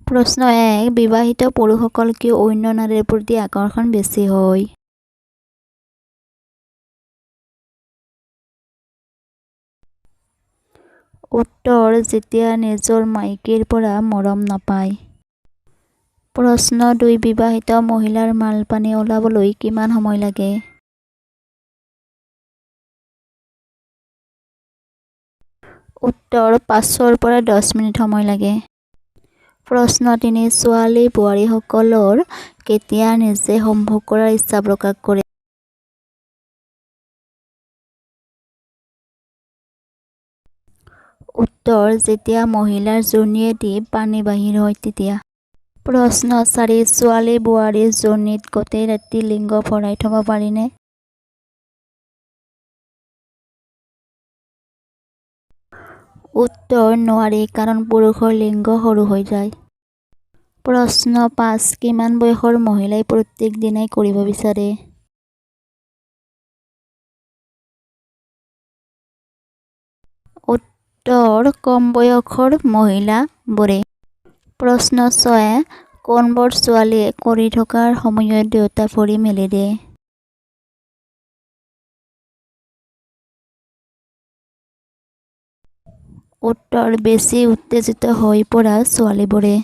প্ৰশ্ন 1 বিবাহিত পুৰুষসকল কিয় অন্য নাৰীৰ প্ৰতি আকৰ্ষণ বেছি হয়? উত্তৰ যেতিয়া নিজৰ মাইকীৰ পৰা মৰম নাপায়। প্ৰশ্ন 2 বিবাহিত মহিলাৰ মালপানী ওলাবলৈ কিমান সময় লাগে? উত্তৰ 5 পৰা 10 মিনিট সময় লাগে। প্ৰশ্ন 3 ছোৱালী বোৱাৰীসকলৰ কেতিয়া নিজে সম্ভোগ কৰাৰ ইচ্ছা প্ৰকাশ কৰে? উত্তৰ যেতিয়া মহিলাৰ যোনিয়েদি পানী বাহিৰ হয় তেতিয়া। প্ৰশ্ন 4 ছোৱালী বোৱাৰীৰ যোনিত গোটেই ৰাতি লিংগ ভৰাই থব পাৰিনে? উত্তৰ নোৱাৰি কাৰণ পুৰুষৰ লিংগ সৰু হৈ যায়। প্ৰশ্ন 5 কিমান বয়সৰ মহিলাই প্ৰত্যেক দিনাই কৰিব বিচাৰে? উত্তৰ কম বয়সৰ মহিলাবোৰে। প্ৰশ্ন 6 কোনবোৰ ছোৱালীয়ে কৰি থকাৰ সময়ত দুয়োটা ভৰি মেলি দিয়ে? উত্তৰ বেছি উত্তেজিত হৈ পৰা ছোৱালীবোৰে।